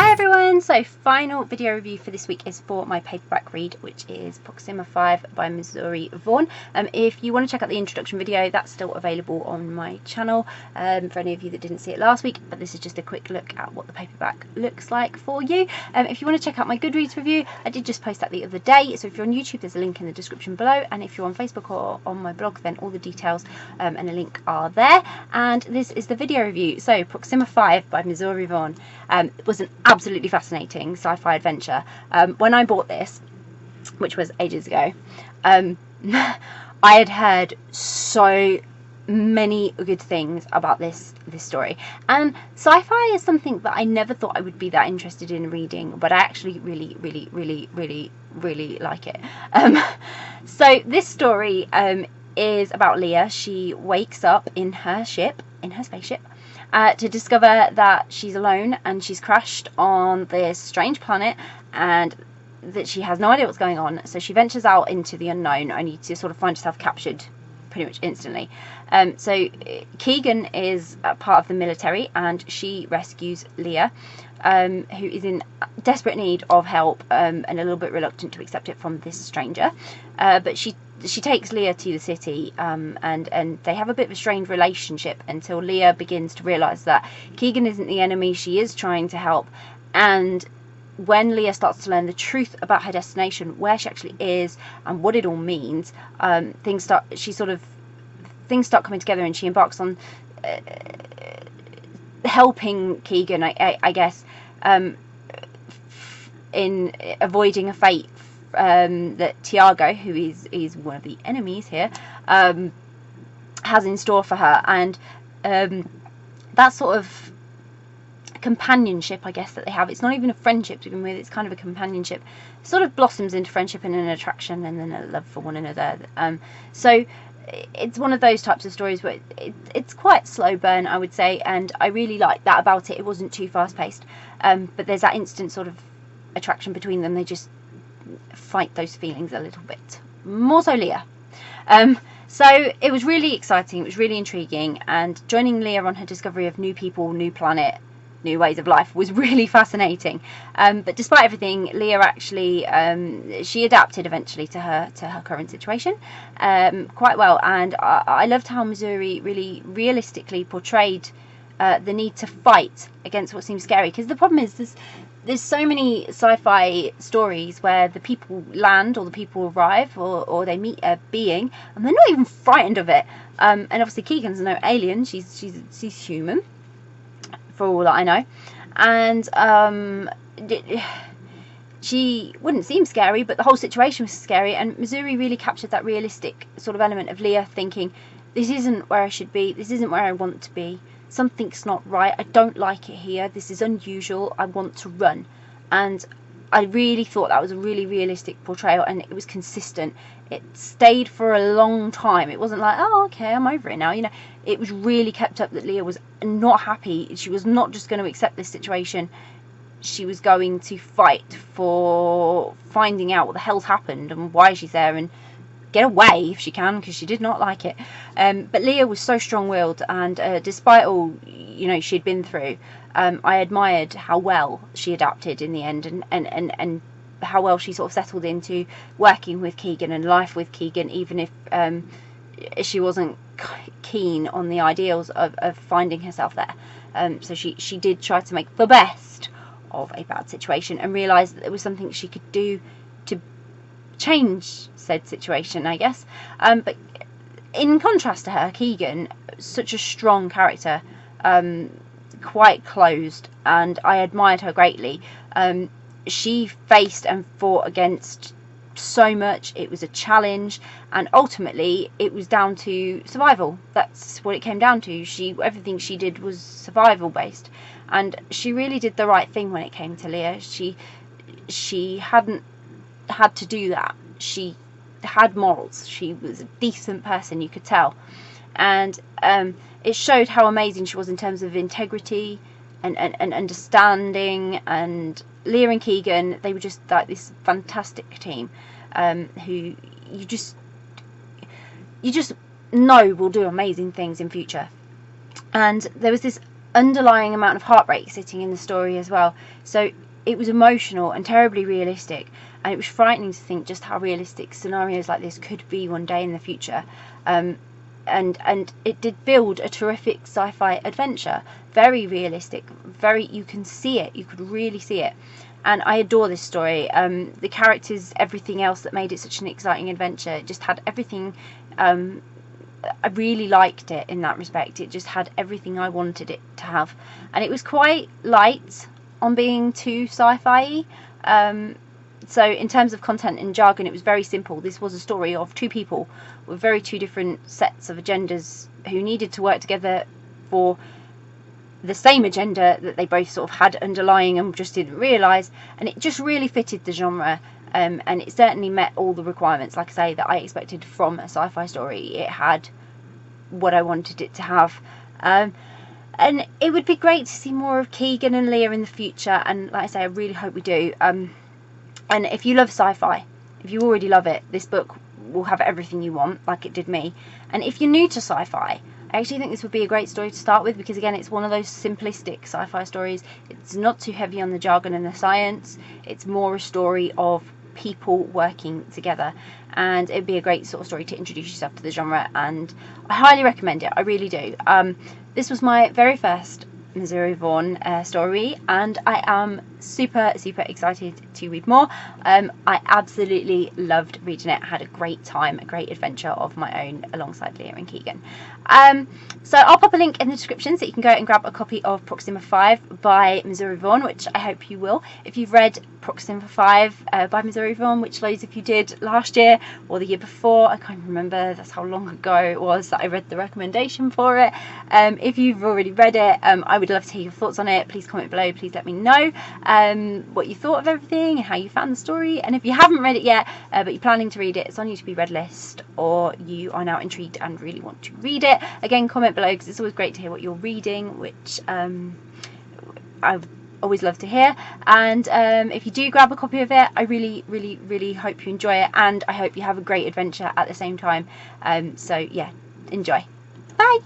Hi everyone! So final video review for this week is for my paperback read, which is Proxima 5 by Missouri Vaun. If you want to check out the introduction video, that's still available on my channel for any of you that didn't see it last week, but this is just a quick look at what the paperback looks like for you. If you want to check out my Goodreads review, I did just post that the other day, so if you're on YouTube there's a link in the description below, and if you're on Facebook or on my blog then all the details and a link are there. And this is the video review. So Proxima 5 by Missouri Vaun was an absolutely fascinating sci-fi adventure. When I bought this, which was ages ago, I had heard so many good things about this story, and sci-fi is something that I never thought I would be that interested in reading, but I actually really like it. So this story is about Leah. She wakes up in her spaceship, to discover that she's alone and she's crashed on this strange planet and that she has no idea what's going on. So she ventures out into the unknown, only to sort of find herself captured pretty much instantly. So Keegan is a part of the military and she rescues Leah, who is in desperate need of help and a little bit reluctant to accept it from this stranger. But she takes Leah to the city, and they have a bit of a strained relationship until Leah begins to realise that Keegan isn't the enemy, she is trying to help. And when Leah starts to learn the truth about her destination, where she actually is and what it all means, things start coming together, and she embarks on helping Keegan, I guess, in avoiding a fate that Tiago, who is one of the enemies here, has in store for her. And that sort of companionship, I guess, that they have, it's not even a friendship to begin with, it's kind of a companionship, sort of blossoms into friendship and an attraction and then a love for one another. So it's one of those types of stories where it's quite slow burn, I would say, and I really like that about it. It wasn't too fast paced, but there's that instant sort of attraction between them. They just fight those feelings a little bit more, so Leah. So it was really exciting, it was really intriguing, and joining Leah on her discovery of new people, new planet, new ways of life was really fascinating. But despite everything, Leah actually she adapted eventually to her current situation quite well, and I loved how Missouri really realistically portrayed the need to fight against what seems scary, because the problem is there's so many sci-fi stories where the people land or the people arrive or they meet a being and they're not even frightened of it. And obviously Keegan's no alien, she's human for all that I know, and she wouldn't seem scary, but the whole situation was scary. And Missouri really captured that realistic sort of element of Leah thinking, this isn't where I should be, this isn't where I want to be, something's not right, I don't like it here, this is unusual, I want to run. And I really thought that was a really realistic portrayal, and it was consistent. It stayed for a long time. It wasn't like, oh okay, I'm over it now, you know. It was really kept up that Leah was not happy. She was not just going to accept this situation, she was going to fight for finding out what the hell's happened and why she's there, and get away if she can, because she did not like it. But Leah was so strong-willed, and despite all she'd been through, I admired how well she adapted in the end, and how well she sort of settled into working with Keegan and life with Keegan, even if she wasn't keen on the ideals of finding herself there. So she did try to make the best of a bad situation and realised that there was something she could do to change said situation, I guess. But in contrast to her, Keegan, such a strong character, quite closed, and I admired her greatly. She faced and fought against so much. It was a challenge, and ultimately it was down to survival. That's what it came down to. Everything she did was survival based, and she really did the right thing when it came to Leah. She hadn't had to do that. She had morals. She was a decent person, you could tell, and it showed how amazing she was in terms of integrity and understanding. And Leah and Keegan, they were just like this fantastic team, who you just know will do amazing things in future. And there was this underlying amount of heartbreak sitting in the story as well. So it was emotional and terribly realistic, and it was frightening to think just how realistic scenarios like this could be one day in the future. And it did build a terrific sci-fi adventure, very realistic, very, you can see it, you could really see it. And I adore this story. The characters, everything else that made it such an exciting adventure, it just had everything. I really liked it in that respect. It just had everything I wanted it to have, and it was quite light on being too sci-fi. So in terms of content and jargon, it was very simple. This was a story of two people with very two different sets of agendas who needed to work together for the same agenda that they both sort of had underlying and just didn't realise, and it just really fitted the genre. And it certainly met all the requirements, like I say, that I expected from a sci-fi story. It had what I wanted it to have. And it would be great to see more of Keegan and Leah in the future, and like I say, I really hope we do. And if you love sci-fi, if you already love it, this book will have everything you want, like it did me. And if you're new to sci-fi, I actually think this would be a great story to start with, because again, it's one of those simplistic sci-fi stories. It's not too heavy on the jargon and the science. It's more a story of people working together, and it'd be a great sort of story to introduce yourself to the genre, and I highly recommend it. I really do. This was my very first Missouri Vaun story, and I am super excited to read more. I absolutely loved reading it. I had a great time, a great adventure of my own alongside Leah and Keegan. So I'll pop a link in the description so you can go and grab a copy of Proxima 5 by Missouri Vaun, which I hope you will. If you've read Proxima 5 by Missouri Vaun, which loads of you did last year or the year before, I can't remember, that's how long ago it was that I read the recommendation for it. If you've already read it, I would love to hear your thoughts on it. Please comment below, please let me know what you thought of everything and how you found the story. And if you haven't read it yet, but you're planning to read it, it's on your to be read list, or you are now intrigued and really want to read it, again, comment below, because it's always great to hear what you're reading, which I always love to hear. And if you do grab a copy of it, I really hope you enjoy it, and I hope you have a great adventure at the same time. So yeah, enjoy. Bye.